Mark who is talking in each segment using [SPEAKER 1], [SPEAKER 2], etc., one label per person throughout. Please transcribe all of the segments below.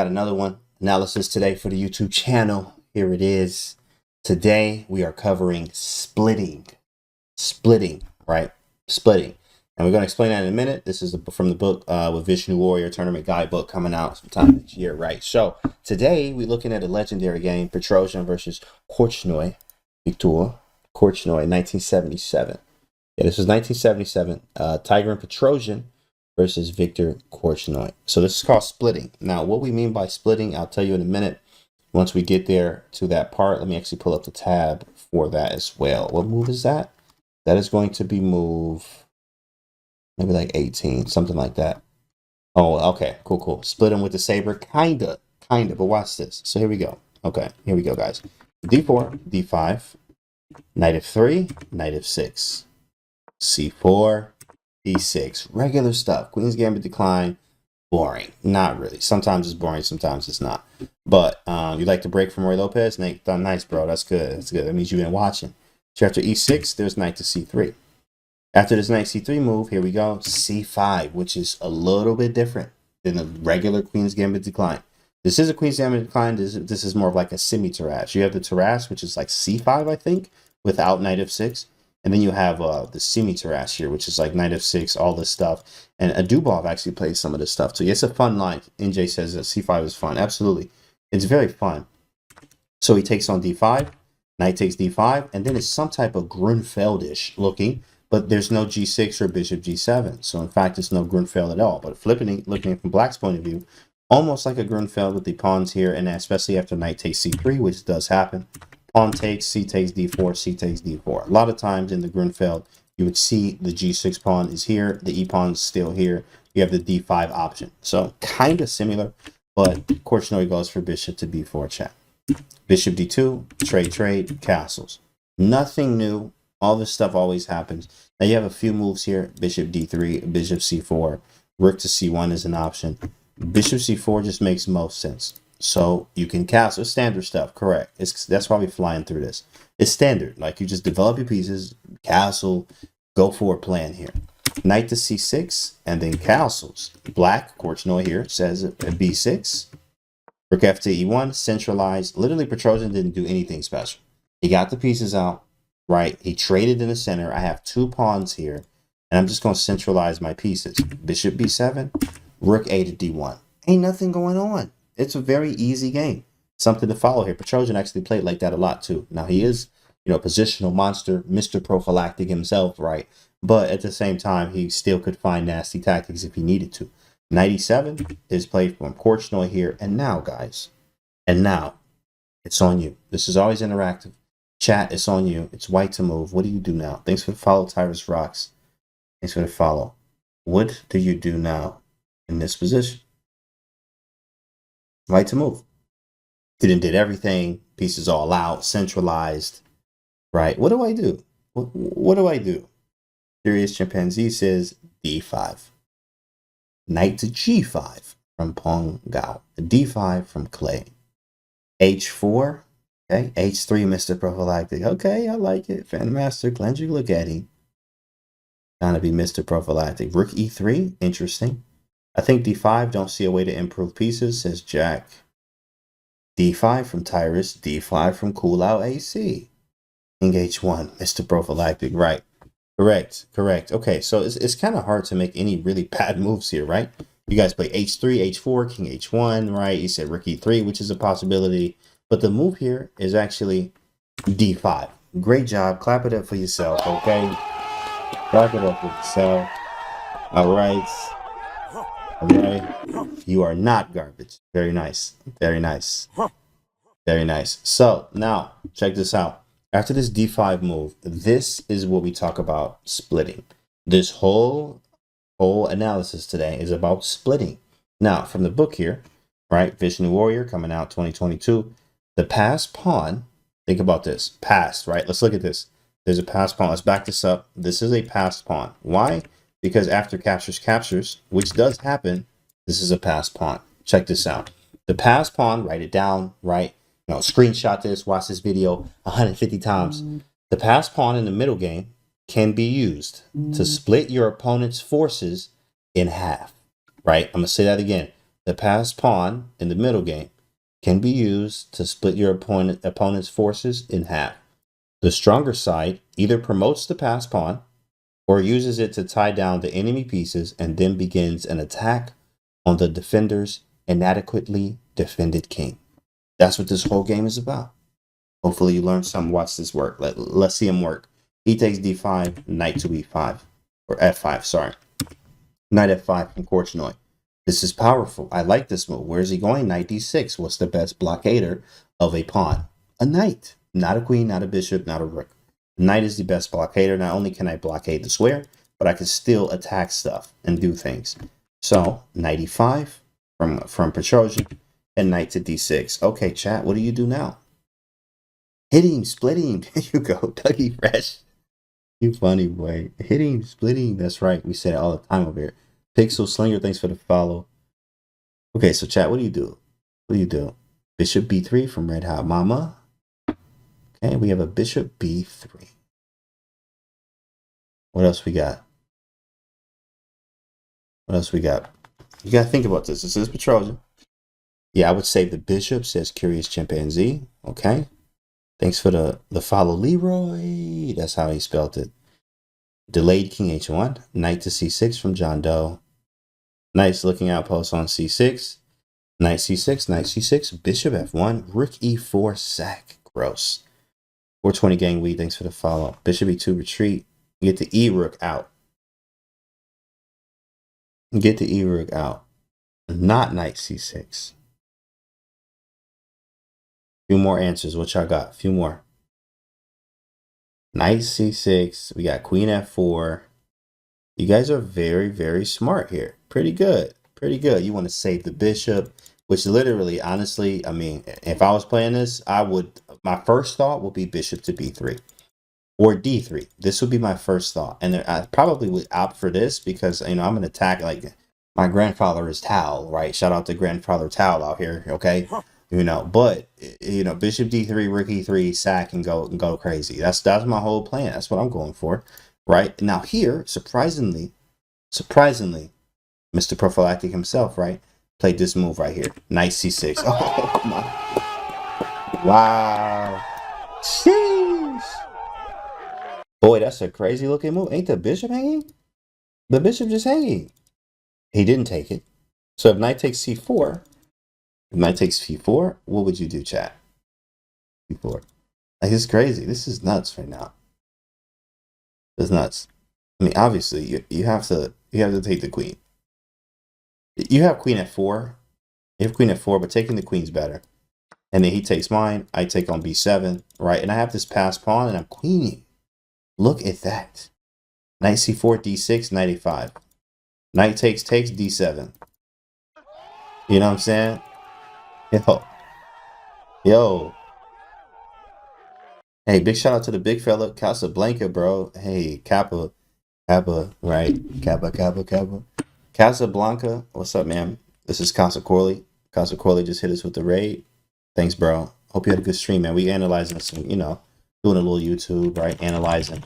[SPEAKER 1] Got another one, analysis today for the YouTube channel. Here it is. Today we are covering splitting, right? Splitting. And we're going to explain that in a minute. This is from the book with Vishnu Warrior Tournament Guidebook coming out sometime next year, right? So today we're looking at a legendary game, Petrosian versus Korchnoi, Viktor Korchnoi, 1977. Yeah, this was 1977. Tigran Petrosian versus Viktor Korchnoi. So this is called splitting. Now, what we mean by splitting, I'll tell you in a minute. Once we get there to that part, let me actually pull up the tab for that as well. What move is that? That is going to be move maybe like 18, something like that. Oh, okay, cool. Split them with the saber, kinda, but watch this. So here we go. Okay, here we go, guys. D4, D5, knight f3, knight f6, C4, D6, regular stuff. Queen's Gambit decline, boring. Not really. Sometimes it's boring, sometimes it's not. But you like to break from Roy Lopez? Nice, bro. That's good. That's good. That means you've been watching. So after E6, there's knight to C3. After this knight C3 move, here we go, C5, which is a little bit different than the regular Queen's Gambit decline. This is a Queen's Gambit decline. This is more of like a semi-terrace. You have the terrace, which is like C5, I think, without knight f6. And then you have the semi-terrace here, which is like knight f6, all this stuff. And Jobava actually plays some of this stuff too. It's a fun line. NJ says that C5 is fun. Absolutely. It's very fun. So he takes on D5, knight takes D5, and then it's some type of Grunfeld-ish looking, but there's no G6 or bishop G7. So in fact, it's no Grunfeld at all. But looking from Black's point of view, almost like a Grunfeld with the pawns here, and especially after knight takes C3, which does happen. Pawn takes, C takes D4, C takes D4. A lot of times in the Grunfeld, you would see the G6 pawn is here, the E pawn is still here. You have the D5 option. So kind of similar, but Korchnoi goes for bishop to B4 chat. Bishop D2, trade, castles. Nothing new. All this stuff always happens. Now you have a few moves here. Bishop D3, bishop C4, rook to C1 is an option. Bishop C4 just makes most sense. So you can castle. It's standard stuff, correct. That's why we're flying through this. It's standard. Like you just develop your pieces, castle, go for a plan here. Knight to C6, and then castles. Black, Korchnoi here, says B6. Rook F to E1, centralized. Literally, Petrosian didn't do anything special. He got the pieces out, right? He traded in the center. I have two pawns here, and I'm just going to centralize my pieces. Bishop B7, Rook A to D1. Ain't nothing going on. It's a very easy game. Something to follow here. Petrosian actually played like that a lot too. Now he is, positional monster, Mr. Prophylactic himself, right? But at the same time, he still could find nasty tactics if he needed to. Knight E7 is played from Korchnoi here. And now, guys, it's on you. This is always interactive. Chat, it's on you. It's white to move. What do you do now? Thanks for the follow, Tyrus Rocks. Thanks for the follow. What do you do now in this position? White to move. Did everything. Pieces all out. Centralized. Right. What do I do? What do I do? Curious Chimpanzee says D5. Knight to G5 from Pong Gao. D5 from Clay. H4. Okay. H3, Mr. Prophylactic. Okay, I like it. Fan Master, cleanse your look at him. Trying to be Mr. Prophylactic. Rook E3. Interesting. I think D5, don't see a way to improve pieces, says Jack. D5 from Tyrus, D5 from Cool Out AC. King H1, Mr. Prophylactic, right. Correct. Okay, so it's kind of hard to make any really bad moves here, right? You guys play H3, H4, King H1, right? You said Rook E3, which is a possibility. But the move here is actually D5. Great job. Clap it up for yourself, okay? Clap it up for yourself. All right. You are not garbage. Very nice. So now check this out. After this D5 move, this is what we talk about splitting. This whole analysis today is about splitting. Now from the book here, right? Vishnu Warrior coming out 2022. The passed pawn. Think about this. Passed, right? Let's look at this. There's a passed pawn. Let's back this up. This is a passed pawn. Why? Because after captures, which does happen, this is a passed pawn. Check this out. The passed pawn, write it down, right? Screenshot this, watch this video 150 times. The passed pawn in the middle game can be used to split your opponent's forces in half, right? I'm going to say that again. the passed pawn in the middle game can be used to split your opponent's forces in half. The stronger side either promotes the passed pawn or uses it to tie down the enemy pieces and then begins an attack on the defender's inadequately defended king. That's what this whole game is about. Hopefully you learned something. Watch this work. Let's see him work. He takes d5, knight to e5, or f5, sorry. Knight f5 from Korchnoi. This is powerful. I like this move. Where's he going? Knight d6. What's the best blockader of a pawn? A knight. Not a queen, not a bishop, not a rook. Knight is the best blockader. Not only can I blockade the square, but I can still attack stuff and do things. So, knight e5 from Petrosian and knight to d6. Okay, chat, what do you do now? Hitting, splitting. There you go, Dougie Fresh. You funny boy. Hitting, splitting. That's right. We say it all the time over here. Pixel Slinger, thanks for the follow. Okay, so chat, what do you do? What do you do? Bishop b3 from Red Hot Mama. Okay, we have a bishop b3. What else we got? What else we got? You got to think about this. This is Petrosian. Yeah, I would save the bishop, says Curious Chimpanzee. Okay. Thanks for the follow, Leroy. That's how he spelled it. Delayed king h1. Knight to c6 from John Doe. Nice looking outpost on c6. Knight c6, knight c6. Bishop f1. Rook e4 sack. Gross. 420 gang weed. Thanks for the follow. Bishop e2 retreat. Get the e rook out. Get the e rook out. Not knight c6. Few more answers. What y'all got? Few more. Knight c6. We got queen f4. You guys are very, very smart here. Pretty good. Pretty good. You want to save the bishop, which literally, honestly, I mean, if I was playing this, my first thought would be bishop to b3 or d3. This would be my first thought. And I probably would opt for this because, you know, I'm going to attack, like, my grandfather is Tal, right? Shout out to grandfather Tal out here, okay? You know, but, you know, bishop d3, rook e3, sack, and go crazy. That's my whole plan. That's what I'm going for, right? Now here, surprisingly, Mr. Prophylactic himself, right, played this move right here. Knight c6. Oh, come on. Wow. Sheesh. Boy, that's a crazy looking move. Ain't the bishop hanging? The bishop just hanging. He didn't take it. So if knight takes c4, knight takes c4, what would you do, chat? c4. Like, it's crazy. This is nuts right now. It's nuts. I mean, obviously, you have to take the queen. You have queen f4. You have queen f4, but taking the queen's better. And then he takes mine. I take on b7, right? And I have this passed pawn, and I'm queening. Look at that. Knight c4, d6, knight a5. Knight takes, d7. You know what I'm saying? Yo. Hey, big shout out to the big fella, Casablanca, bro. Hey, Kappa, right? Kappa. Casablanca, what's up, man? This is Casa Corley. Casa Corley just hit us with the raid. Thanks, bro. Hope you had a good stream, man. We analyzing some, you know, doing a little YouTube, right? Analyzing,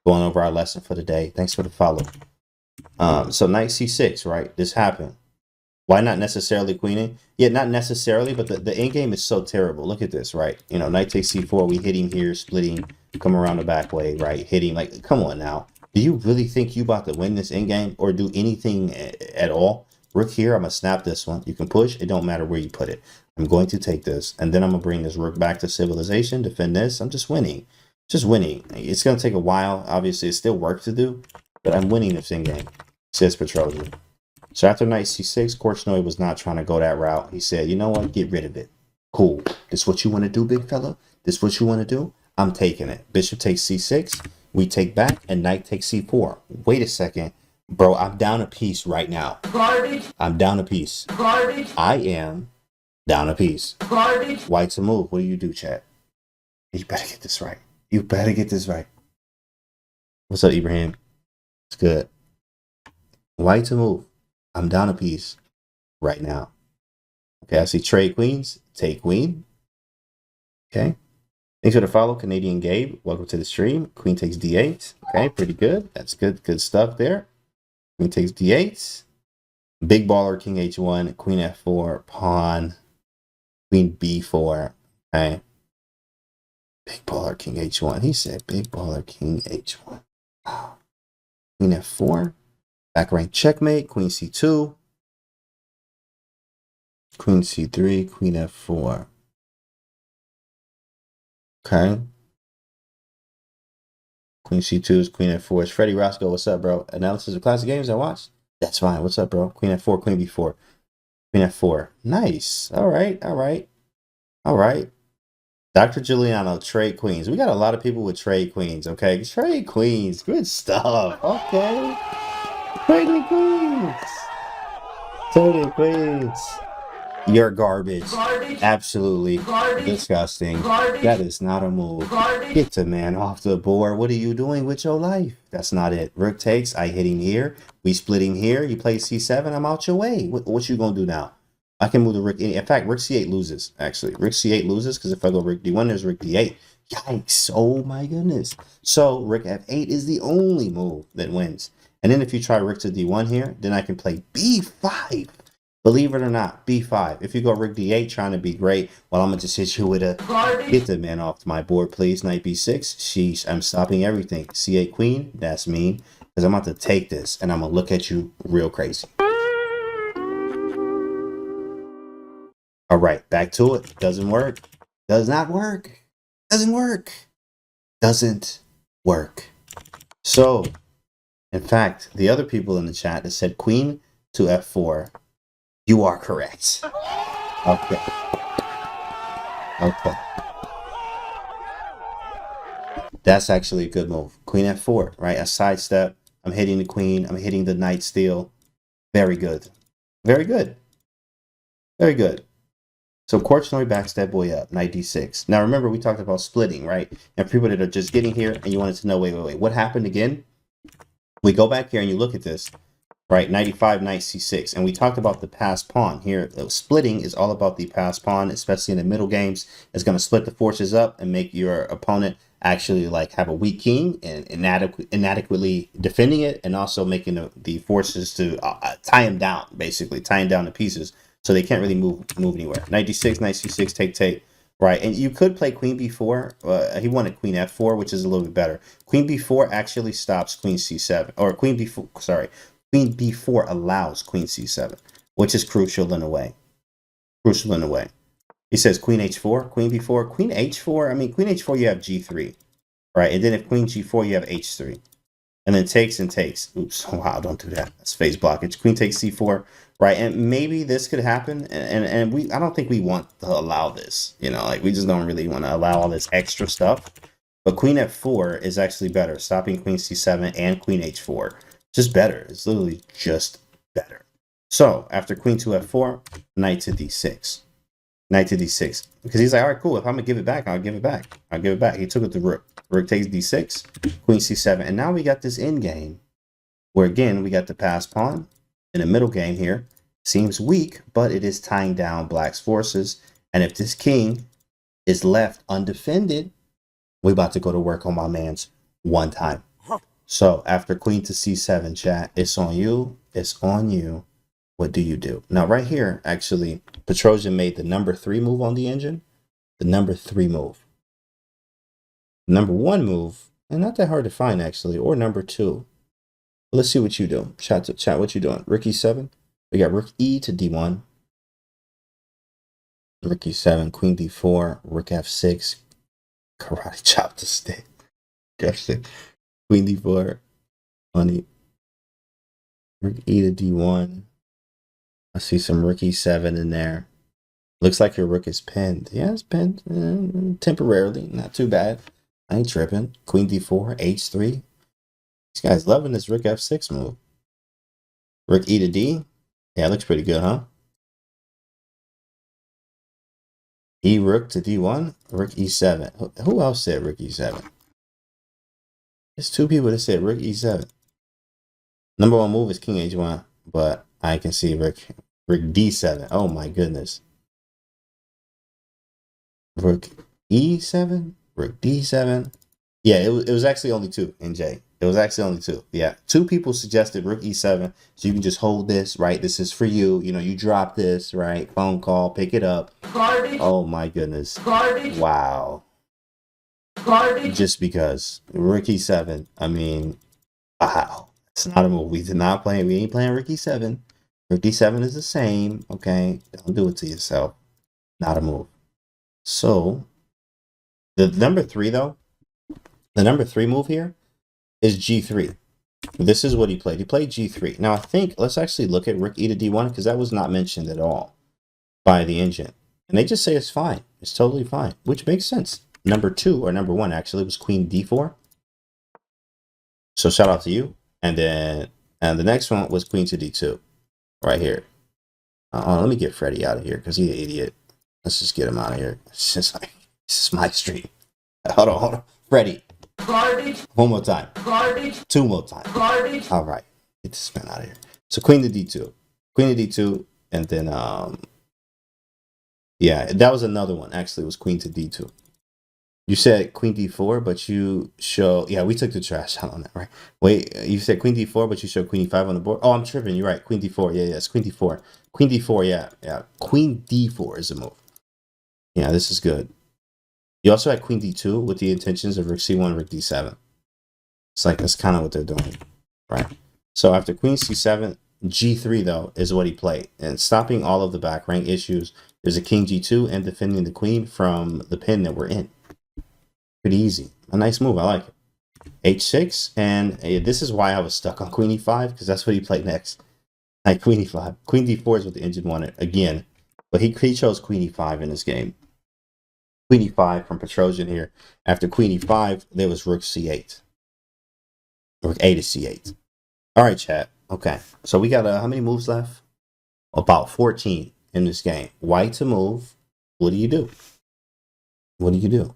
[SPEAKER 1] going over our lesson for the day. Thanks for the follow. So knight c6, right? This happened. Why not necessarily queening? Yeah, not necessarily, but the end game is so terrible. Look at this, right? You know, knight takes c4. We hit him here, splitting, come around the back way, right? Hitting, like, come on now. Do you really think you about to win this end game or do anything at all? Rook here, I'm going to snap this one. You can push. It don't matter where you put it. I'm going to take this, and then I'm going to bring this rook back to civilization, defend this. I'm just winning. Just winning. It's going to take a while. Obviously, it's still work to do, but I'm winning this end game, says Petrosian. So after knight c6, Korchnoi was not trying to go that route. He said, you know what? Get rid of it. Cool. This what you want to do, big fella? This what you want to do? I'm taking it. Bishop takes c6. We take back, and knight takes c4. Wait a second. Bro, I'm down a piece right now.
[SPEAKER 2] Garbage.
[SPEAKER 1] I'm down a piece.
[SPEAKER 2] Garbage.
[SPEAKER 1] I am down a piece.
[SPEAKER 2] Garbage.
[SPEAKER 1] White to move. What do you do, chat? You better get this right. You better get this right. What's up, Ibrahim? It's good. White to move. I'm down a piece right now. Okay, I see trade queens. Take queen. Okay. Thanks for the follow, Canadian Gabe. Welcome to the stream. Queen takes d8. Okay, pretty good. That's good stuff there. Queen takes d8. Big baller, king h1, queen f4, pawn, queen b4. Okay. Big baller, king h1. He said big baller, king h1. Wow. Queen f4. Back rank checkmate, queen c2. Queen c3, queen f4. Okay. Queen c2 is queen f4. It's Freddie Roscoe. What's up, bro? Analysis of classic games I watched? That's fine. What's up, bro? Queen f4, queen b4. Queen f4. Nice. All right. All right. All right. Dr. Giuliano, trade queens. We got a lot of people with trade queens, okay? Trade queens. Good stuff. Okay. Trading queens. Trading queens. You're garbage. Absolutely disgusting. That is not a move. Get the man off the board. What are you doing with your life? That's not it. Rook takes. I hitting here. We splitting here. You play c7. I'm out your way. What you gonna do now? I can move the rook. In fact, rook c8 loses. Actually, rook c8 loses because if I go rook d1, there's rook d8. Yikes! Oh my goodness. So rook f8 is the only move that wins. And then if you try rook to d1 here, then I can play b5. Believe it or not, b5. If you go rook d8 trying to be great, well, I'm going to just hit you with a... Get the man off my board, please. Knight b6. Sheesh, I'm stopping everything. c8 queen, that's mean. Because I'm about to take this, and I'm going to look at you real crazy. All right, back to it. Doesn't work. Does not work. Doesn't work. Doesn't work. So, in fact, the other people in the chat that said queen to f4... You are correct. Okay. Okay. That's actually a good move. Queen f4, right? A sidestep. I'm hitting the queen. I'm hitting the knight steal. Very good. Very good. Very good. So Korchnoi backs that boy up. Knight d6. Now remember, we talked about splitting, right? And for people that are just getting here and you wanted to know, wait. What happened again? We go back here and you look at this. Right, 95, knight c6. And we talked about the passed pawn. Here, splitting is all about the passed pawn, especially in the middle games. It's going to split the forces up and make your opponent actually like have a weak king and inadequately defending it, and also making the forces to tie him down, basically tying down the pieces so they can't really move anywhere. Knight d6, knight c6, take. Right, and you could play queen b4. He wanted queen f4, which is a little bit better. Queen b4 actually stops queen c7, or queen b4, sorry. Queen b4 allows queen c7, which is crucial in a way. Crucial in a way. He says queen h4, queen b4, queen h4. I mean, queen h4, you have g3, right? And then if queen g4, you have h3. And then takes and takes. Oops, wow, don't do that. That's phase blockage. Queen takes c4, right? And maybe this could happen. And I don't think we want to allow this. You know, like we just don't really want to allow all this extra stuff. But queen f4 is actually better, stopping queen c7 and queen h4. Just better. It's literally just better. So after queen to f4, knight to d6. Knight to d6. Because he's like, all right, cool. If I'm going to give it back, I'll give it back. I'll give it back. He took it to rook. Rook takes d6, queen c7. And now we got this end game where, again, we got the passed pawn in the middle game here. Seems weak, but it is tying down black's forces. And if this king is left undefended, we're about to go to work on my man's one time. So after queen to c7, chat, it's on you. It's on you. What do you do? Now, right here, actually, Petrosian made the number 3 move on the engine. The number 3 move. Number 1 move, and not that hard to find, actually, or number 2. Let's see what you do. Chat, what you doing? Rook e7. We got rook e to d1. Rook e7, queen d4, rook f6. Karate chop the stick. Queen d4, money. Rook e to d1. I see some rook e7 in there. Looks like your rook is pinned. Yeah, it's pinned temporarily. Not too bad. I ain't tripping. Queen d4, h3. This guy's loving this rook f6 move. Rook e to d. Yeah, it looks pretty good, huh? E rook to d1. Rook e7. Who else said rook e7? There's 2 people that said rook e7. Number 1 move is king h1, but I can see rook d7. Oh my goodness. Rook e7, rook d7. Yeah, it was actually only 2 in J. It was actually only two. Yeah. Two people suggested rook e7. So you can just hold this, right? This is for you. You know, you drop this, right? Phone call, pick it up. Garbage. Oh my goodness. Garbage. Wow. Garbage. Just because. Rook e7. I mean, wow. It's not a move. We did not play. We ain't playing rook e7. Rook d7 is the same. Okay. Don't do it to yourself. Not a move. So the number three, though, the number three move here is g3. This is what he played. He played g3. Now, I think, let's actually look at rook e to d1, because that was not mentioned at all by the engine. And they just say it's fine. It's totally fine, which makes sense. Number two, or number one, actually, was queen d4. So shout out to you. And then the next one was queen to d2 right here. Let me get Freddie out of here because he's an idiot. Let's just get him out of here. It's just like, this is my street. Hold on. Freddie. Garbage. One more time. Garbage. Two more times. Garbage. All right. Get this man out of here. So queen to d2. Queen to d2. And then, yeah, that was another one. Actually, it was queen to d2. You said queen d4, but you show, yeah, we took the trash out on that, right? Wait, you said queen d4, but you showed queen e5 on the board. Oh, I'm tripping. You're right. Queen d4. Yeah, it's queen d4. Queen d4, yeah. Queen d4 is a move. Yeah, this is good. You also had queen d2 with the intentions of rook c1, rook d7. It's like, that's kind of what they're doing, right? So after queen c7, g3, though, is what he played. And stopping all of the back rank issues, there's a king g2 and defending the queen from the pin that we're in. Pretty easy. A nice move. I like it. h6. And this is why I was stuck on queen e5, because that's what he played next. Like queen e5. Queen d4 is what the engine wanted again. But he chose queen e5 in this game. Queen e5 from Petrosian here. After queen e5, there was rook c8. Rook a to c8. All right, chat. Okay. So we got how many moves left? About 14 in this game. White to move. What do you do? What do you do?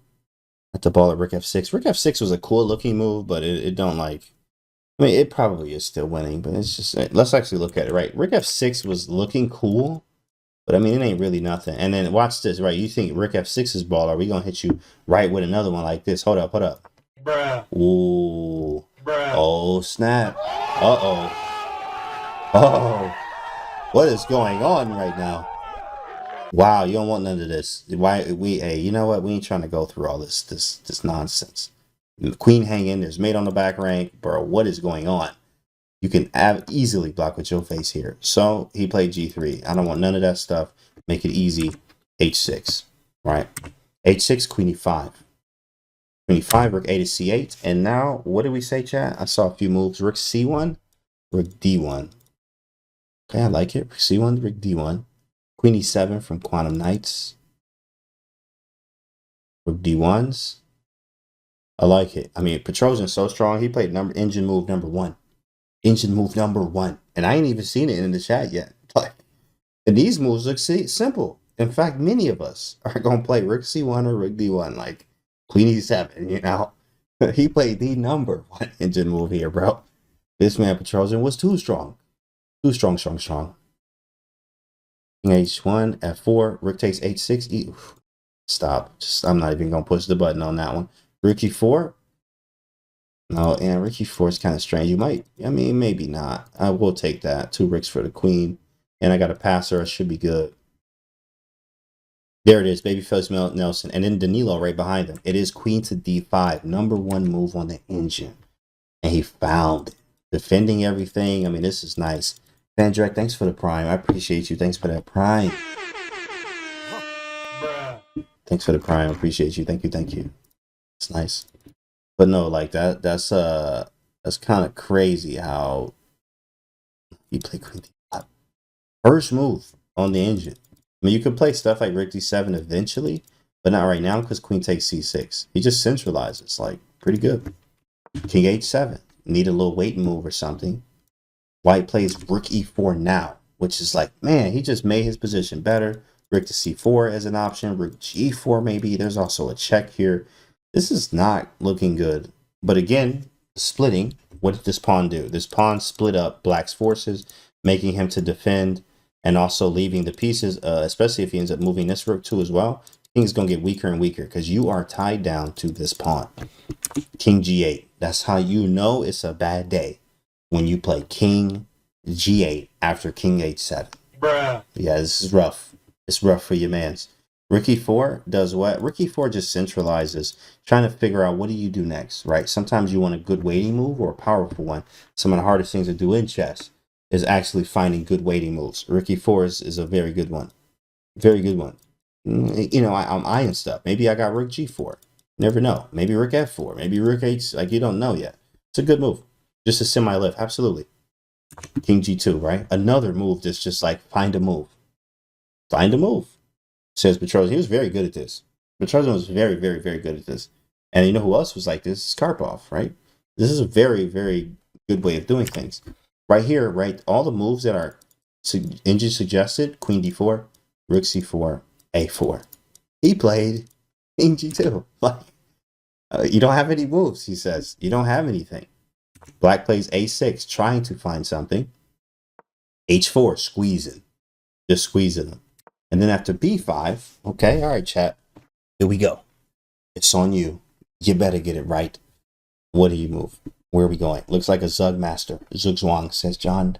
[SPEAKER 1] At the ball at rook f6. Rook f6 was a cool looking move, but it don't like, I mean, it probably is still winning, but it's just, let's actually look at it, right? Rook f6 was looking cool, but I mean, it ain't really nothing. And then watch this, right? You think rook f6 is ball, are we going to hit you right with another one like this? Hold up. Bruh. Ooh. Bruh. Oh, snap. Uh-oh. Oh. What is going on right now? Wow, you don't want none of this. Hey, you know what? We ain't trying to go through all this nonsense. Queen hanging, there's mate on the back rank. Bro, what is going on? You can easily block with your face here. So he played g3. I don't want none of that stuff. Make it easy. h6, right? h6, queen e5. Queen e5, rook a to c8. And now, what did we say, chat? I saw a few moves. Rook c1, rook d1. Okay, I like it. Rook c1, rook d1. Queen e7 from Quantum Knights. Rook d1s. I like it. I mean, Petrosian's so strong. He played engine move number one. Engine move number one. And I ain't even seen it in the chat yet. And these moves look simple. In fact, many of us are going to play rook c1 or rook d1. Like queen e7, you know. He played the number one engine move here, bro. This man Petrosian was too strong. Too strong. h1, f4, rook takes h6. Stop. I'm not even going to push the button on that one. Rook e4. No, and rook e4 is kind of strange. You might, I mean, maybe not. I will take that. 2 rooks for the queen. And I got a passer. I should be good. There it is. Babyface Nelson. And then Danilo right behind him. It is queen to d5. Number one move on the engine. And he found it. Defending everything. I mean, this is nice. Vandrek, thanks for the prime. I appreciate you. Thanks for that prime. Thanks for the prime. I appreciate you. Thank you. It's nice. But no, like that's kind of crazy how you play queen d5. First move on the engine. I mean, you could play stuff like rook d7 eventually, but not right now because queen takes c6. He just centralizes, like, pretty good. King h7. Need a little waiting move or something. White plays rook e4 now, which is like, man, he just made his position better. Rook to c4 as an option. Rook g4 maybe. There's also a check here. This is not looking good. But again, splitting. What did this pawn do? This pawn split up Black's forces, making him to defend and also leaving the pieces, especially if he ends up moving this rook too as well. King's going to get weaker and weaker because you are tied down to this pawn. King g8. That's how you know it's a bad day. When you play king g8 after king h7.
[SPEAKER 2] Bruh.
[SPEAKER 1] Yeah, this is rough. It's rough for your mans. Rook e4 does what? Rook e4 just centralizes, trying to figure out what do you do next, right? Sometimes you want a good waiting move or a powerful one. Some of the hardest things to do in chess is actually finding good waiting moves. Rook e4 is a very good one. Very good one. You know, I'm eyeing stuff. Maybe I got rook g4. Never know. Maybe rook f4. Maybe rook h. Like, you don't know yet. It's a good move. Just a semi-lift. Absolutely. King g2, right? Another move that's just like, find a move. Find a move, says Petrosian. He was very good at this. Petrosian was very, very, very good at this. And you know who else was like this? Karpov, right? This is a very, very good way of doing things. Right here, right? All the moves that are Engine suggested, queen d4, rook c4, a4. He played king g2. Like, you don't have any moves, he says. You don't have anything. Black plays a6, trying to find something. h4, squeezing. Just squeezing them. And then after b5, okay, all right, chat. Here we go. It's on you. You better get it right. What do you move? Where are we going? Looks like a Zug master. Zugzwang, says John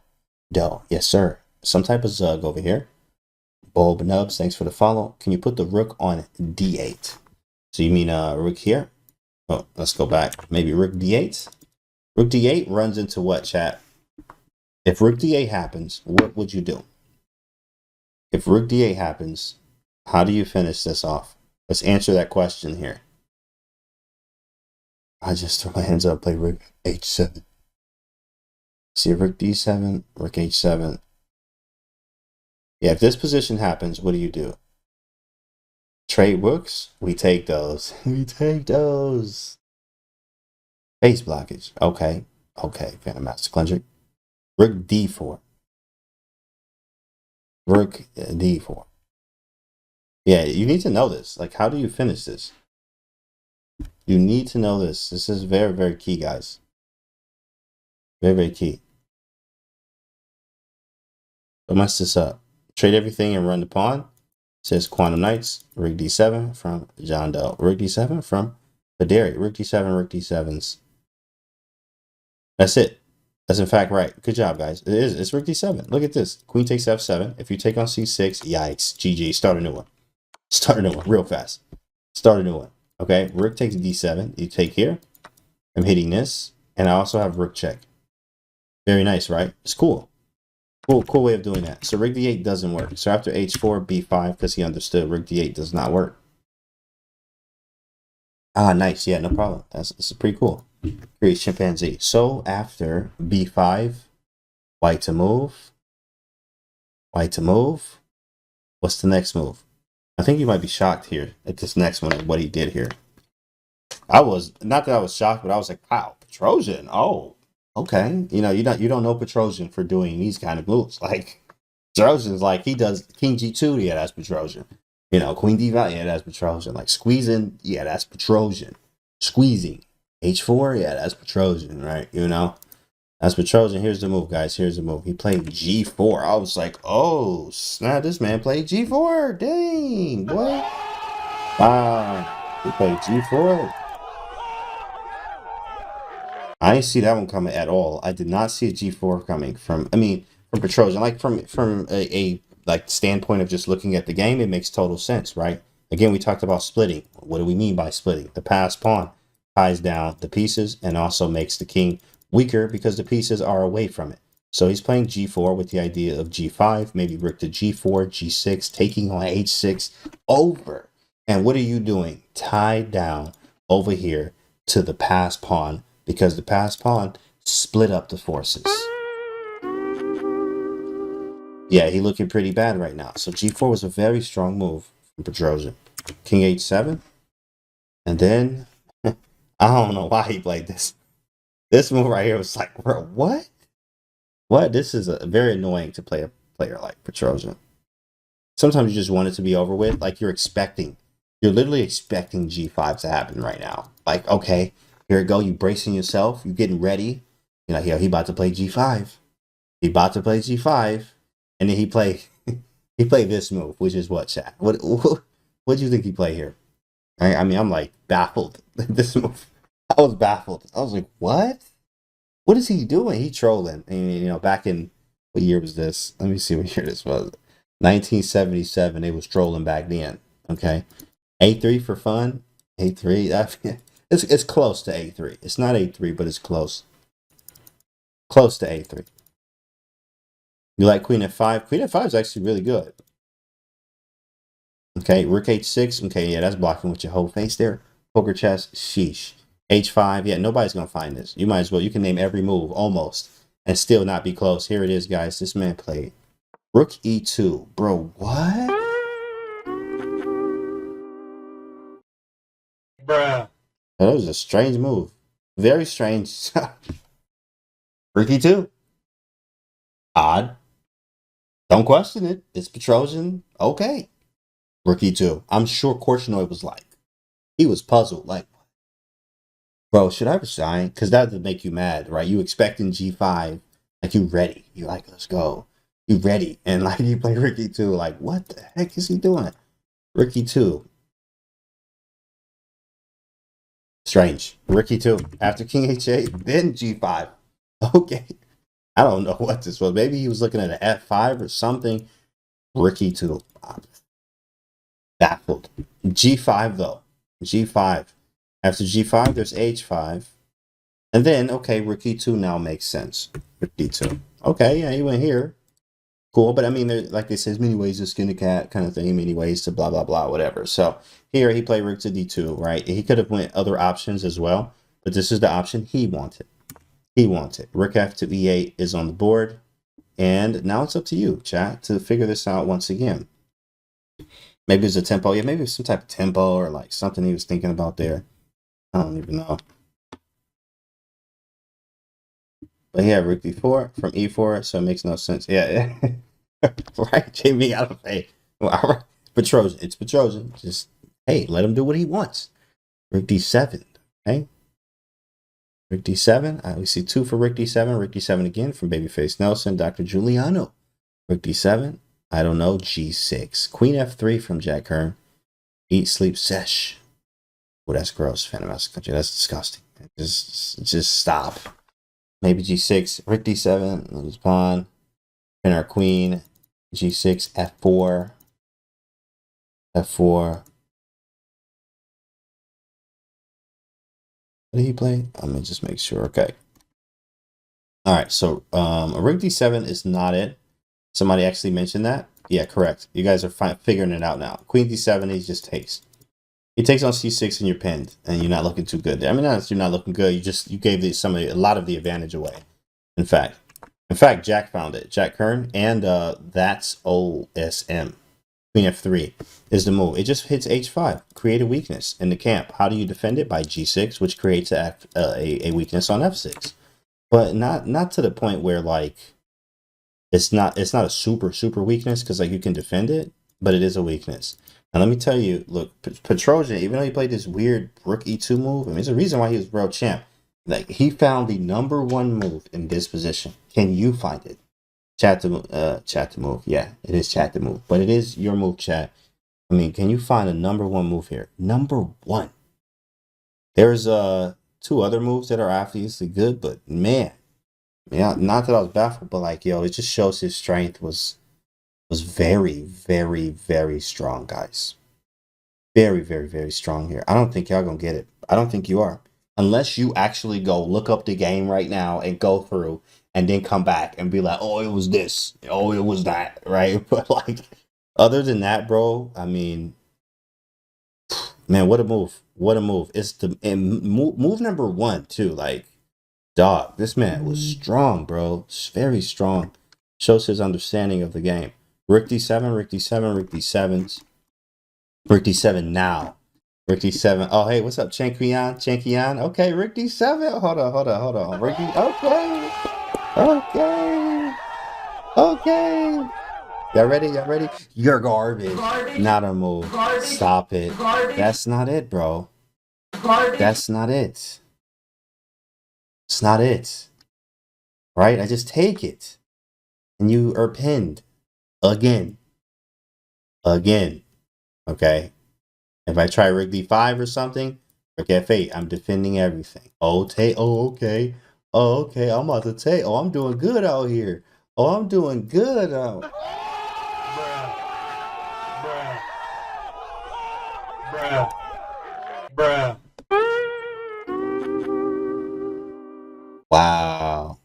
[SPEAKER 1] Doe. Yes, sir. Some type of Zug over here. Bulb Nubs, thanks for the follow. Can you put the rook on d8? So you mean rook here? Oh, let's go back. Maybe rook d8? Rook d8 runs into what, chat? If rook d8 happens, what would you do? If rook d8 happens, how do you finish this off? Let's answer that question here. I just throw my hands up, play rook h7. See, rook d7, rook h7. Yeah, if this position happens, what do you do? Trade rooks? We take those. We take those. Base blockage. Okay. Okay, Phantom Master Cleanser. Rook d4. Rook d4. Yeah, you need to know this. Like, how do you finish this? You need to know this. This is very, very key, guys. Very, very key. Don't mess this up. Trade everything and run the pawn. Says Quantum Knights. Rook d7 from John Doe. Rook d7 from Baderi. Rook d7, rook d7s. That's it. That's in fact right. Good job, guys. It is. It's rook d7. Look at this. Queen takes f7. If you take on c6, yikes. GG. Start a new one. Start a new one real fast. Start a new one. Okay. Rook takes d7. You take here. I'm hitting this. And I also have rook check. Very nice, right? It's cool. Cool way of doing that. So rook d8 doesn't work. So after h4, b5, because he understood rook d8 does not work. Ah, nice. Yeah, no problem. This is pretty cool. Great chimpanzee. So after b5, white to move. White to move. What's the next move? I think you might be shocked here at this next one and what he did here. I was, not that I was shocked, but I was like, wow, Petrosian. Oh, okay. You know, you don't know Petrosian for doing these kind of moves. Like, Petrosian's like, he does king g2, yeah, that's Petrosian. You know, queen d5, yeah, that's Petrosian. Like, squeezing, yeah, that's Petrosian. Squeezing. h4, yeah, that's Petrosian, right? You know, that's Petrosian. Here's the move, guys. Here's the move. He played g4. I was like, oh, snap, this man played g4. Dang, boy. Wow, he played g4. I didn't see that one coming at all. I did not see a g4 coming from Petrosian. Like, from a like standpoint of just looking at the game, it makes total sense, right? Again, we talked about splitting. What do we mean by splitting? The passed pawn ties down the pieces and also makes the king weaker because the pieces are away from it. So he's playing g4 with the idea of g5, maybe rook to g4, g6, taking on h6 over. And what are you doing? Tied down over here to the passed pawn because the passed pawn split up the forces. Yeah, he looking pretty bad right now. So g4 was a very strong move from Petrosian. King h7. And then, I don't know why he played this. This move right here was like, bro, what? What? This is very annoying to play a player like Petrosian. Sometimes you just want it to be over with. Like, you're literally expecting g5 to happen right now. Like, okay, here we go. You bracing yourself. You getting ready. You know, he about to play g5. He about to play g5. And then he played this move, which is what, chat? What do you think he played here? I mean, I'm like baffled. This move. I was baffled. I was like, what? What is he doing? He trolling. And, you know, back in, what year was this? Let me see what year this was. 1977. They was trolling back then. Okay. A3 for fun. A3. It's close to A3. It's not A3, but it's close. Close to A3. You like Queen F5? Queen F5 is actually really good. Okay, Rook H6. Okay, yeah, that's blocking with your whole face there. Poker chess. Sheesh. H5. Yeah, nobody's going to find this. You might as well. You can name every move almost and still not be close. Here it is, guys. This man played Rook E2. Bro, what?
[SPEAKER 2] Bruh.
[SPEAKER 1] That was a strange move. Very strange. Rook E2. Odd. Don't question it. It's Petrosian. Okay. Rook E2. I'm sure Korchnoi was like, he was puzzled. Like, bro, should I resign? Because that would make you mad, right? You expecting G5. Like, you ready. You like, let's go. You ready. And like, you play Rook E2. Like, what the heck is he doing? Rook E2. Strange. Rook E2. After King H8, then G5. Okay. I don't know what this was. Maybe he was looking at an F5 or something. Rook E2. I'm baffled. G5 though. G5. After G5, there's H5. And then, okay, Rook E2 now makes sense. Rook E2. Okay, yeah, he went here. Cool, but I mean, there, like they say, there's many ways to skin a cat kind of thing, many ways to blah, blah, blah, whatever. So here he played Rook to D2, right? He could have went other options as well, but this is the option he wanted. He wanted. Rook F to E8 is on the board. And now it's up to you, chat, to figure this out once again. Maybe it's a tempo. Yeah, maybe it's some type of tempo or like something he was thinking about there. I don't even know. But yeah, Rook D4 from E4, so it makes no sense. Yeah, right. Jamie out of A. Well, Petrosian. It's Petrosian. Just, hey, let him do what he wants. Rook D7. Okay. Rook D7. We see 2 for Rook D7. Rook D7 again from Babyface Nelson. Dr. Giuliano. Rook D7. I don't know. G6. Queen F3 from Jack Hearn. Eat, sleep, sesh. Oh, that's gross. Phantom Mouse Country. That's disgusting. Just stop. Maybe G6. Rook D7. Lose pawn. Pin our queen. G6. F4. F4. What did he play? Let me just make sure. Okay. All right. So a Rook D7 is not it. Somebody actually mentioned that. Yeah, correct. You guys are figuring it out now. Queen D7, he just takes. He takes on C6 and you're pinned, and you're not looking too good there. I mean, not you're not looking good. You gave a lot of the advantage away. In fact, Jack found it. Jack Kern, and that's OSM. Queen F3 is the move. It just hits H5. Create a weakness in the camp. How do you defend it? By G6, which creates a weakness on F6. But not to the point where like it's not a super weakness because like you can defend it, but it is a weakness. And let me tell you, look, Petrosian, even though he played this weird Rook E2 move, I mean, there's a reason why he was world champ. Like, he found the #1 move in this position. Can you find it? Chat to move. Yeah, it is chat to move. But it is your move, chat. I mean, can you find a #1 move here? #1. There's 2 other moves that are obviously good, but man, yeah, not that I was baffled, but like, yo, it just shows his strength was very strong, guys. Very strong here. I don't think y'all gonna get it. I don't think you are. Unless you actually go look up the game right now and go through and then come back and be like, oh, it was this. Oh, it was that. Right? But like, other than that, bro, I mean, man, what a move. What a move. It's the move #1 too. Like, dog, this man was strong, bro. Very strong. Shows his understanding of the game. Rook D7, Rook D7, Rook D7s. Rook D7 now. Rook D7. Oh, hey, what's up, Chankian? Okay, Rook D7. Hold on. Rook D. Okay. Y'all ready? You're garbage. Not a move. Stop it. That's not it, bro. That's not it. It's not it. Right? I just take it. And you are pinned. Again. Okay? If I try Rook D5 or something, Rook F8. I'm defending everything. Oh, okay. Oh, okay. I'm about to take. Oh, I'm doing good out here. Oh, I'm doing good out. Bruh. Bruh. Wow.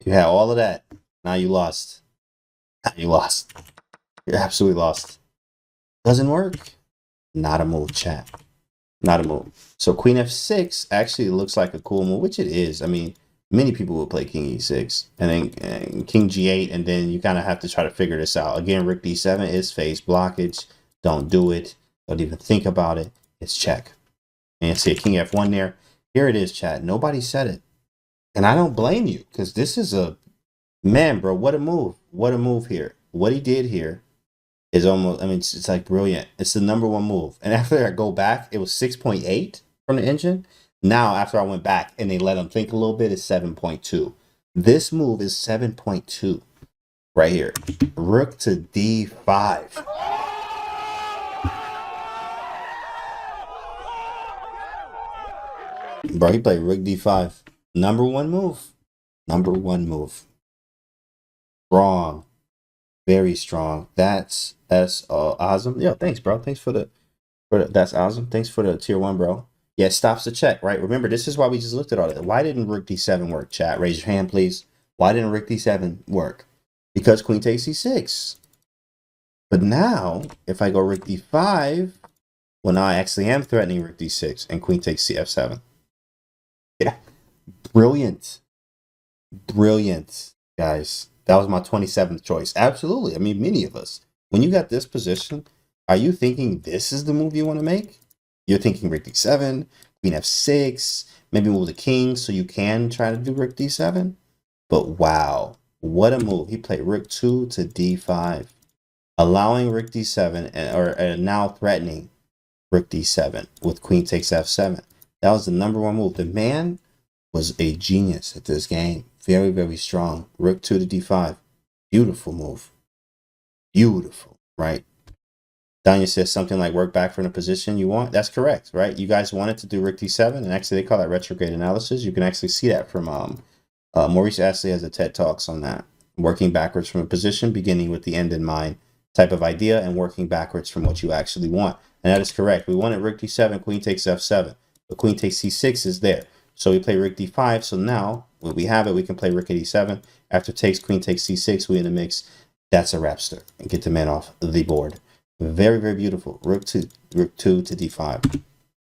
[SPEAKER 1] You had all of that. Now you lost. Now you lost. You're absolutely lost. Doesn't work. Not a move, chat. Not a move. So Queen F6 actually looks like a cool move, which it is. I mean, many people will play King E6 and then King G8, and then you kind of have to try to figure this out. Again, Rook D7 is face blockage. Don't do it. Don't even think about it. It's check. And see King F1 there. Here it is, chat. Nobody said it. And I don't blame you, because this is a, man, bro, what a move. What a move here. What he did here is almost, I mean, it's like brilliant. It's the #1 move. And after I go back, it was 6.8 from the engine. Now, after I went back and they let him think a little bit, it's 7.2. This move is 7.2 right here. Rook to D5. Bro, he played Rook D5. #1 move. #1 move. Strong. Very strong. That's awesome. Yo, thanks, bro. Thanks for the that's awesome. Thanks for the tier 1, bro. Yeah, it stops the check, right? Remember, this is why we just looked at all that. Why didn't Rook D7 work, chat? Raise your hand, please. Why didn't Rook D7 work? Because Queen takes C6. But now, if I go Rook D5, well, now I actually am threatening Rook D6 and Queen takes CF7. Yeah, brilliant. Brilliant, guys. That was my 27th choice. Absolutely. I mean, many of us. When you got this position, are you thinking this is the move you want to make? You're thinking Rook D7, Queen F6, maybe move the king so you can try to do Rook D7. But wow, what a move. He played Rook 2 to D5, allowing Rook D7 or now threatening Rook D7 with Queen takes F7. That was the #1 move. The man was a genius at this game. Very, very strong. Rook 2 to D5. Beautiful move. Beautiful, right? Danya says something like work back from the position you want. That's correct, right? You guys wanted to do Rook D7, and actually they call that retrograde analysis. You can actually see that from Maurice Astley has a TED Talks on that. Working backwards from a position, beginning with the end in mind type of idea, and working backwards from what you actually want. And that is correct. We wanted Rook D7, Queen takes F7. But Queen takes C6 is there. So we play Rook D5. So now, when we have it, we can play Rook E7. After takes, Queen takes C6, we in the mix. That's a rapster. And get the man off the board. Very, very beautiful. Rook 2 to D5.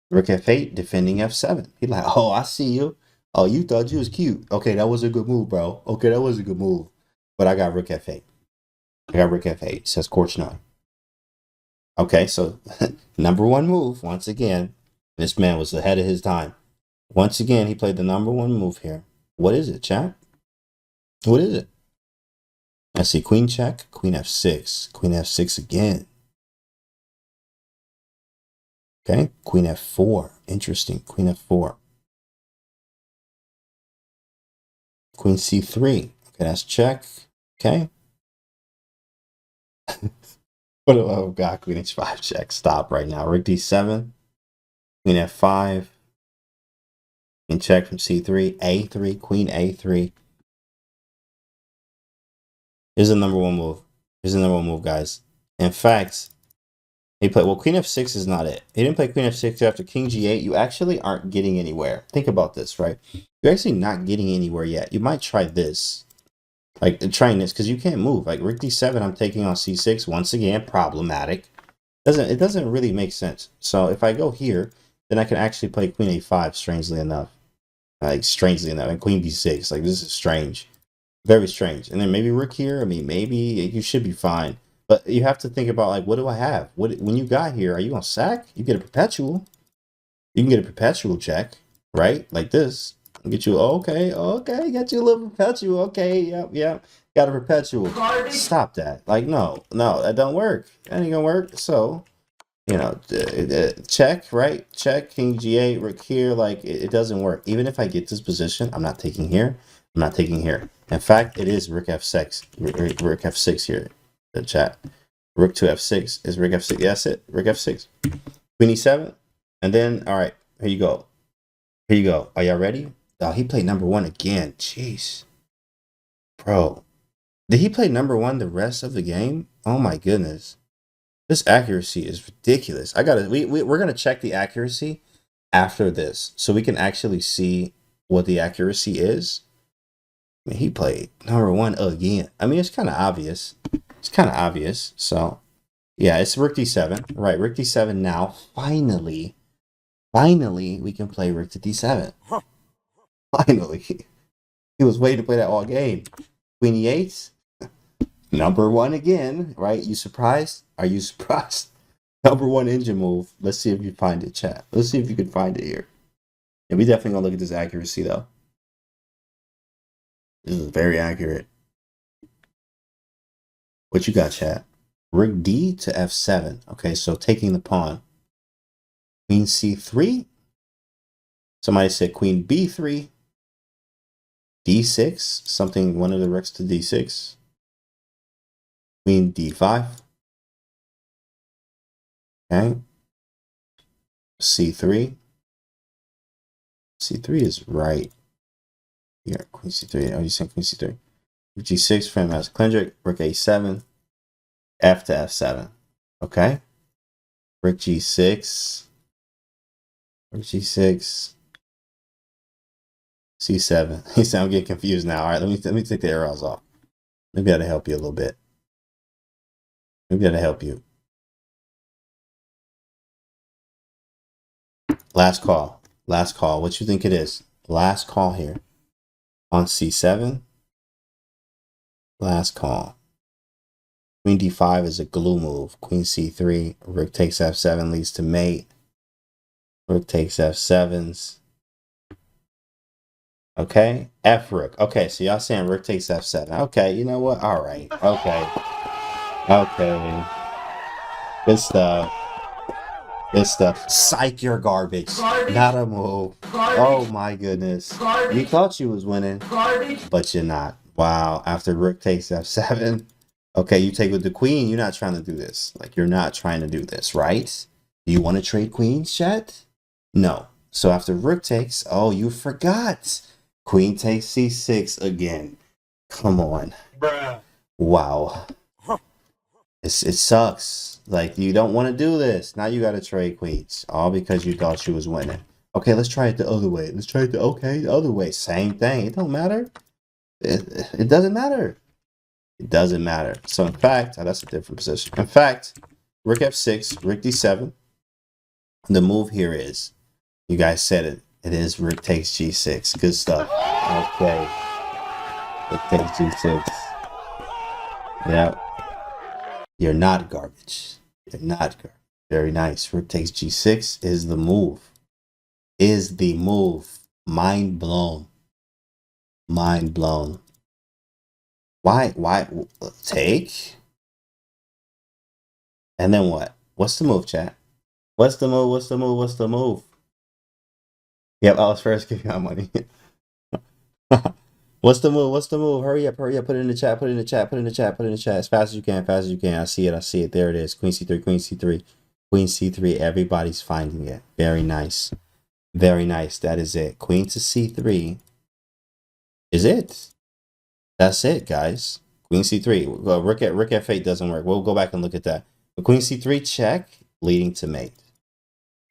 [SPEAKER 1] Rook F8, defending F7. He's like, oh, I see you. Oh, you thought you was cute. Okay, that was a good move, bro. Okay, that was a good move. But I got Rook F8. I got Rook F8, says Korchnoi. Okay, so #1 move, once again. This man was ahead of his time. Once again, he played the #1 move here. What is it, chat? What is it? I see Queen check, Queen F6, Queen F6 again. Okay, Queen F4. Interesting. Queen F4. Queen C3. Okay, that's check. Okay. Oh God, Queen H5 check. Stop right now. Rook D7. Queen F5. Queen check from C3. A3. Queen A3. Here's the #1 move. Here's the #1 move, guys. In fact, he played, well, Queen F6 is not it. He didn't play Queen F6 after King G8. You actually aren't getting anywhere. Think about this, right? You're actually not getting anywhere yet. You might try this. Like, trying this, because you can't move. Like, Rook D7, I'm taking on C6. Once again, problematic. It doesn't really make sense. So if I go here, then I can actually play Queen A5, strangely enough. Like, strangely enough. And Queen B6. Like, this is strange. Very strange. And then maybe Rook here. I mean, maybe you should be fine. But you have to think about, like, what do I have? When you got here, are you going to sack? You get a perpetual. You can get a perpetual check, right? Like this. Get you, okay, got you a little perpetual. Okay, yep. Got a perpetual. Stop that. Like, no, that don't work. That ain't going to work. So, you know, check, right? Check, King G8, Rook here. Like, it doesn't work. Even if I get this position, I'm not taking here. I'm not taking here. In fact, it is Rook F6. Rook F6 here. The chat. Rook to F6 is Rook F6. Yeah, that's it. Rook F6. Queen E7. And then, all right, Here you go. Here you go. Are y'all ready? Oh, he played number one again. Jeez. Bro. Did he play number one the rest of the game? Oh my goodness. This accuracy is ridiculous. We're gonna check the accuracy after this so we can actually see what the accuracy is. I mean, he played number one again. I mean, it's kind of obvious. It's kind of obvious. So, yeah, it's Rook D7. Right, Rook D7 now. Finally, we can play Rook to D7. Finally. He was waiting to play that all game. Queen E8. Number one again, right? You surprised? Are you surprised? Number one engine move. Let's see if you find it, chat. Let's see if you can find it here. And we definitely gonna look at this accuracy though. This is very accurate. What you got, chat? Rook D to F7. Okay, so taking the pawn. Queen C3. Somebody said Queen B3. D6. Something, one of the rooks to D6. Queen D5. Okay. C3. C3 is right. Here, Queen C3. Oh, you saying Queen C3. Rook G6, frame as Klendrick. Rook A7. F to F7. Okay. Rook G6. Rook G6. C7. He said I'm getting confused now. All right, let me take the arrows off. Maybe that'll help you a little bit. Maybe that'll help you. Last call. Last call. What you think it is? Last call here. On C7. Last call. Queen D5 is a glue move. Queen C3. Rook takes F7 leads to mate. Rook takes F7s. Okay. F rook. Okay, so y'all saying rook takes F7. Okay, you know what? All right. Okay. Okay. Good stuff. Good stuff. Psych, you're garbage. Not a move. Oh my goodness. You thought you was winning, but you're not. Wow. After rook takes F7. Okay, you take with the queen. You're not trying to do this. Like, you're not trying to do this, right? Do you want to trade queens, chat? No. So after rook takes, oh, you forgot. Queen takes C6 again. Come on. Bruh. Wow. It sucks. Like, you don't want to do this. Now you got to trade queens. All because you thought you was winning. Okay, let's try it the other way. Let's try it the other way. Same thing. It don't matter. It doesn't matter. It doesn't matter. So in fact, that's a different position. In fact, rook F6, rook D7. The move here is, you guys said it. It is rook takes G6. Good stuff. Okay. Rook takes G6. Yep. You're not garbage. You're not garbage. Very nice. Rook takes G6 is the move. Is the move. Mind blown. Mind blown. Why take? And then what? What's the move, chat? What's the move? What's the move? What's the move? Yep, I was first giving out money. What's the move? What's the move? Hurry up, hurry up. Put it in the chat, put it in the chat, put it in the chat, put it in the chat. As fast as you can, fast as you can. I see it, I see it. There it is. Queen C3, Queen C3, Queen C3. Everybody's finding it. Very nice. Very nice. That is it. Queen to C3 is it. That's it, guys. Queen C3. Well, rook F8 doesn't work. We'll go back and look at that. But Queen C3 check, leading to mate.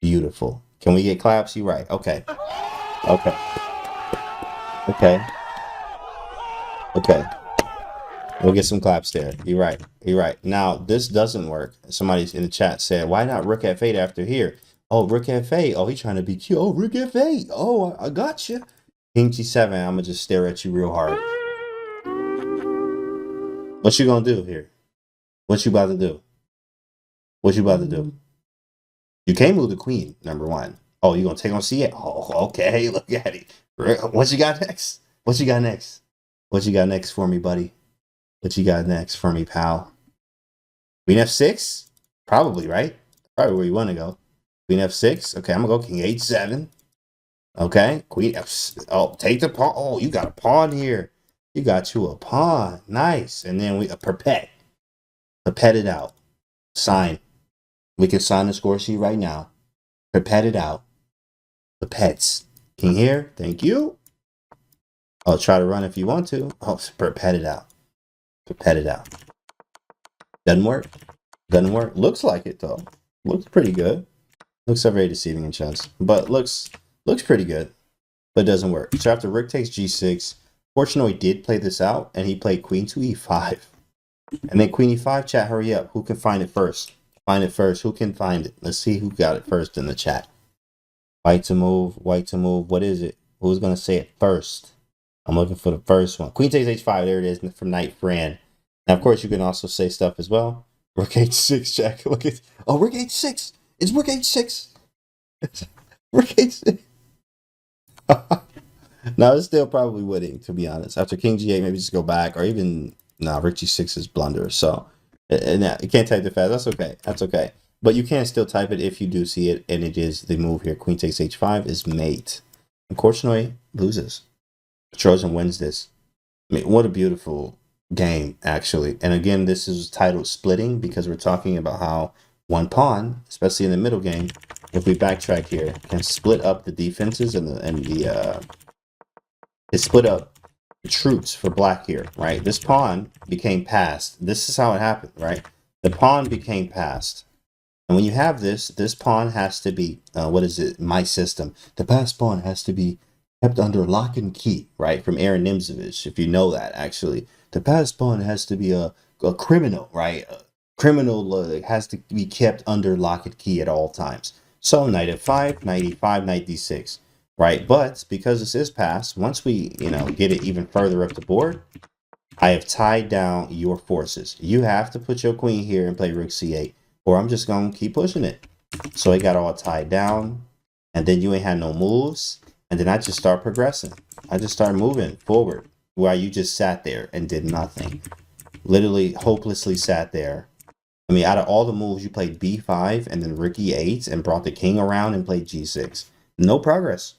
[SPEAKER 1] Beautiful. Can we get claps? You right. Okay. Okay. Okay. Okay. We'll get some claps there. You're right. You're right. Now, this doesn't work. Somebody in the chat said, why not rook F8 after here? Oh, rook F8. Oh, he's trying to be cute. Oh, rook F8. Oh, I got you. King G7. I'm going to just stare at you real hard. What you going to do here? What you about to do? What you about to do? You can't move the queen, number one. Oh, you going to take on C8? Oh, okay. Look at it. What you got next? What you got next? What you got next for me, buddy? What you got next for me, pal? Queen F6? Probably, right? Probably where you want to go. Queen F6. Okay, I'm going to go King H7. Okay. Queen F... Oh, take the pawn. Oh, you got a pawn here. You got you a pawn. Nice. And then we... Perpet. Perpet it out. Sign. We can sign the score sheet right now. Perpet it out. The pets. King here. Thank you. Oh, try to run if you want to. Oh, pet it out. Pet it out. Doesn't work. Doesn't work. Looks like it though. Looks pretty good. Looks so very deceiving in chess, but looks pretty good. But it doesn't work. So after rook takes g6, Korchnoi did play this out, and he played queen to e5. And then queen e5, chat, hurry up. Who can find it first? Find it first. Who can find it? Let's see who got it first in the chat. White to move. White to move. What is it? Who's going to say it first? I'm looking for the first one. Queen takes h5. There it is from Knight Fran. Now, of course, you can also say stuff as well. Rook h6, check. Look at, oh, rook h6. It's rook h6. Rook h6. No, it's still probably winning, to be honest. After king g8, maybe just go back, or even rook g6 is blunder. So, and you can't type it fast. That's okay. That's okay. But you can still type it if you do see it, and it is the move here. Queen takes h5 is mate, and Korchnoi loses. Petrosian wins this. I mean, what a beautiful game, actually. And again, this is titled Splitting because we're talking about how one pawn, especially in the middle game, if we backtrack here, can split up the defenses it split up the troops for black here, right? This pawn became passed. This is how it happened, right? The pawn became passed. And when you have this pawn has to be, what is it? My system. The passed pawn has to be kept under lock and key, right? From Aaron Nimzovich, if you know that, actually. The passed pawn has to be a criminal, right? A criminal has to be kept under lock and key at all times. So knight f5, knight e5, knight d6, right? But because this is passed, once we, get it even further up the board, I have tied down your forces. You have to put your queen here and play rook c8, or I'm just going to keep pushing it. So it got all tied down, and then you ain't had no moves, and then I just start progressing. I just start moving forward while you just sat there and did nothing. Literally hopelessly sat there. I mean, out of all the moves, you played b5 and then rook e8 and brought the king around and played g6. No progress.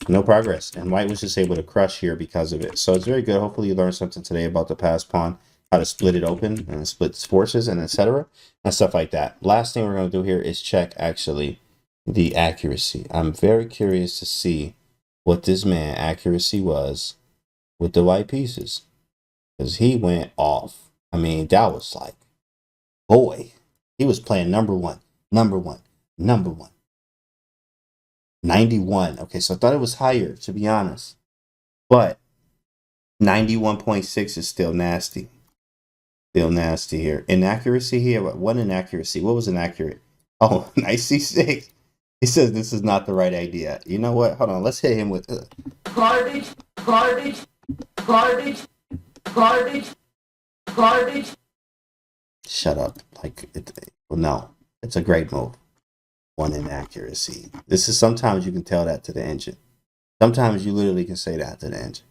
[SPEAKER 1] No progress. And white was just able to crush here because of it. So it's very good. Hopefully you learned something today about the passed pawn, how to split it open and split its forces and etc. and stuff like that. Last thing we're going to do here is check actually the accuracy. I'm very curious to see what this man accuracy was with the white pieces, because he went off. I mean, that was like, boy, he was playing number one. 91. Okay, so I thought it was higher, to be honest. But 91.6 is still nasty. Still nasty here. Inaccuracy here. What inaccuracy? What was inaccurate? Oh, nice c6. He says this is not the right idea. You know what? Hold on. Let's hit him with garbage. Shut up. No, it's a great move. One inaccuracy. This is, sometimes you can tell that to the engine. Sometimes you literally can say that to the engine.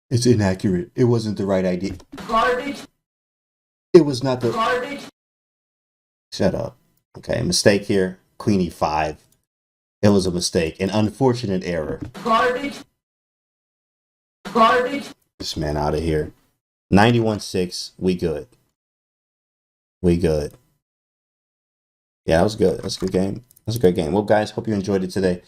[SPEAKER 1] It's inaccurate. It wasn't the right idea. Garbage. It was not the garbage. Shut up. Okay, mistake here. Queen e5. It was a mistake. An unfortunate error. Garbage. This man out of here. 91.6. We good. Yeah, that was good. That's a good game. That's a great game. Well, guys, hope you enjoyed it today.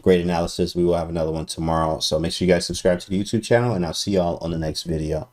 [SPEAKER 1] Great analysis. We will have another one tomorrow. So make sure you guys subscribe to the YouTube channel, and I'll see y'all on the next video.